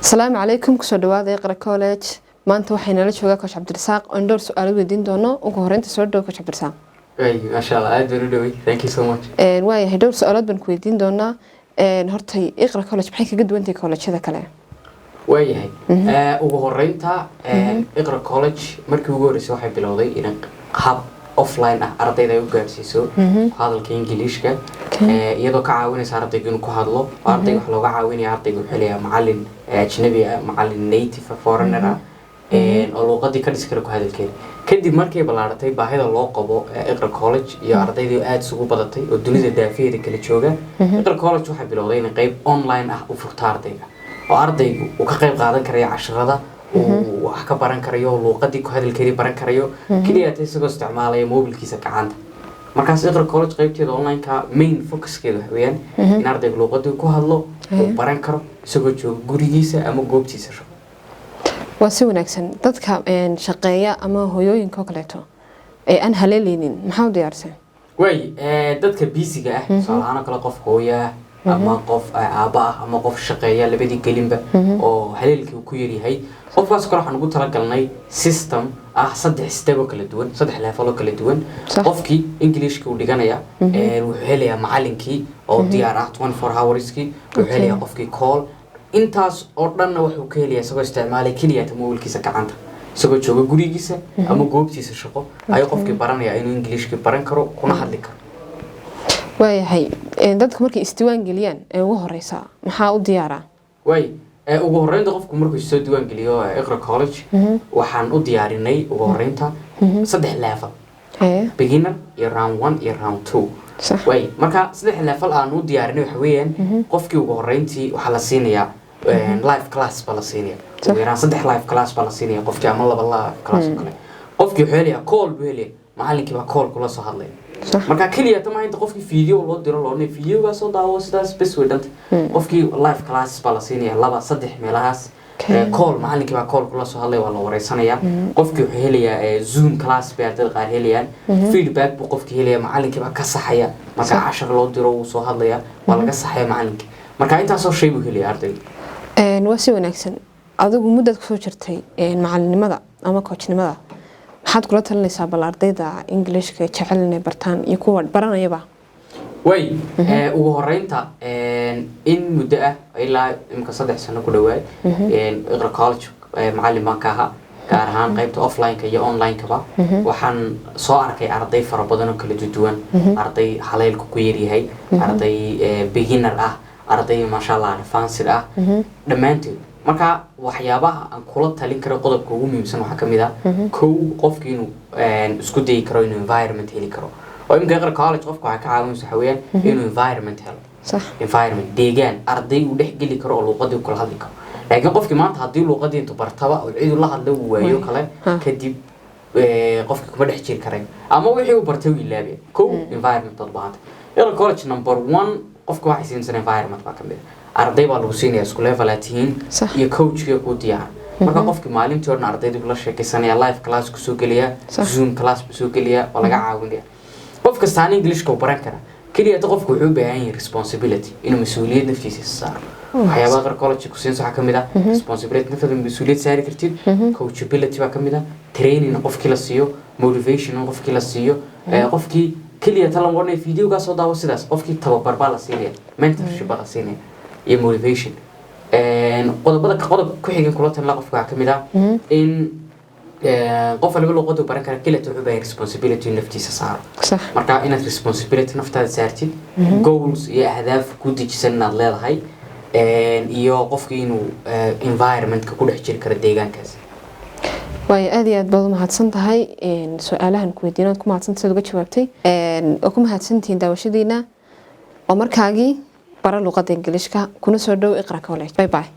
السلام عليكم كسر دواد يقرأ كولج ما أنت وحين لا شو كوش عبد الرزاق أندور سؤال ودين دونه وكهرين تسود دو كوش عبد الرزاق. أي ما شاء الله أدري دوي thank you so much. واي هدور سؤالات بنكويدين دونه نهرتي يقرأ كولج بحيك قد وانتي كولج هذا كلام. واي هاي وكهرين تا يقرأ كولج مركب وجورس واحد بلادي إن hub offline أرضي ذا يوجد سيسو هذا الإنجليش كا يدو كعاوني صارت يجون كهذلو أرضي وحلو كعاوني أرضي وحليها معلم أجنبي معلم native foreigner اللغة كديس كرو هذا الكلام كدي مركي بلارتي باهيدا لو قبو اقرا كولج يا ardaydu aad sugu badatay oo dunida daafiyada kala jooga iqra college waxa bilowday in qayb online ah u furta ardayga oo ardaygu uu ka qayb qaadan karayo casharada oo wax ka baran karayo luqadii ku hadalkeedii baran karayo kaliya isagoo isticmaalaya mobilkiisa gacanta markaas iqra college qaybteeda online ka main focuskeedu waxa weeyaan in ardaygu luqadii ku hadlo oo baran karo isagoo jooga gurigiisa ama goobtiisa واسي وناكسن dadka shaqeeya ama hooyooyinka kaleeto ee aan haleelinin maxaa u diyaarsan way dadka busy-ga ah salaana kala qof hooya ama qof aaba ama qof shaqeeya labadii gelinba oo haleelkii ku yar yahay qofkaas kale waxaan ugu tala galnay system saddex step oo kala duwan saddex level oo kala duwan qofkii Englishka uu dhiganaya wuxuu helayaa macallinkii oo diyaar ah 24 hours-kii wuxuu helayaa qofkii call intaas oo dhanna wuxuu ka helayaa isagoo isticmaalay kaliya mobilkiisa gacanta isagoo jooga gurigiisa ama goobtiisa shaqo ayuu qofkii baranaya inuu Englishka baran karo kuna hadli karo waayahay dadku markay isdiiwaan galiyaan ee ugu horeysa maxaa u diyaaraa ugu horeynta qofku markuu soo diiwaan geliyo iqra college waxaan u diyaarinay ugu horeynta saddex level beginner iyo round 1 iyo round 2 marka saddex level aan u diyaarinay waxa weeyaan qofkii ugu horeyntii waxa la siinayaa live class bala siinaya weeraan saddex live class bala siinaya qofkii ama laba live class kale qofkii wuxuu helayaa call buu helayaa macallinkii baa call kula soo hadlay marka kaliya tama inta qofkii video loo diro loona videoga soo daawo sidaas bes weydanta qofkii live class bala siinaya laba saddex meelahaas call macallinkii baa call kula soo hadlay waa la wareysanaya qofkii wuxuu helayaa zoom class bay ardayda qaar helayaan feedback buu qofkii helayaa macallinkii baa ka saxaya marka cashar loo diro uu soo hadlaya waa laga saxaya macallinkii marka intaas oo shay buu helayaa ardayda waa si wanaagsan adigu mudad ku soo jirtay macallinimada ama coachnimada maxaad kula talinaysaa bal ardayda Englishka jecel inay bartaan iyo kuwa baranayaba way ugu horeynta in muddo ah ilaa imka 3 sano ku dhawaad iqra college macallin baan ka ahaa gaar ahaan qaybta offline ka iyo online ka ba waxaan soo arkay arday fara badan oo kala duwan arday haleelku ku yar yahay arday beginner ah arday ma sha Allah advanced ah dhamaantood marka waxyaabaha aan kula talin karo qodobka ugu muhiimsan waxa kamid ah qofkii inuu isku day karo inuu environment heli karo oo imka iqra college qofku waxa ka caawinaysa waxa weeyaan inuu environment helo environment deegaan arday uu dhex geli karo oo luqadii kula hadli karo laakiin qofkii maanta haddii luqadii intuu bartaba oo cid la hadlo uu waayo kale kadib qofkii kuma dhex jiri karayo ama wixii uu bartay uu ilaabay environment dad baahanta iqra college number 1 qofku waxa siinsan environment baa kamid arday baa lagu siinaya isku level atiin iyo coachka ku diyaar marka qofkii maalintii hore ardaydu la sheekaysanaya live class ku soo geliya zoom class ku soo geliya oo laga caawinaya qof kasta aan Englishka u baran kara kaliya qofku wuxuu u baahan yahay responsibility inuu mas'uuliyad naftiisa saaro waxyaabaha iqra college ku siinsan waxa kamid ah responsibility naftaada mas'uuliyad saari kartid coachability baa kamid ah training qofkii la siiyo motivation qofkii la siiyo qofkii kaliya talan warnay videoga soo daawo sidaas qofkii tababar baa la siinaya mentorship baa la siinaya iyo motivation qodobada ku xigeen kula tan la qofka kamid ah in qof walba luqadu baran kara kaliya wuxuu baahay responsibility naftiisa saaro marka inaad responsibility naftaada saartid goals iyo ahdaaf ku dejisan inaad leedahay iyo qofkii inuu environment ku dhex jiri karo deegaankaas way aad iyo aad baad mahadsan tahay su'aalahan ku weydiinad ku mahadsan sida uga jawaabtay oo ku mahadsantiin daawashadiina oo markaagii bara luqadda Englishka kuna soo dhow iqra college bye bye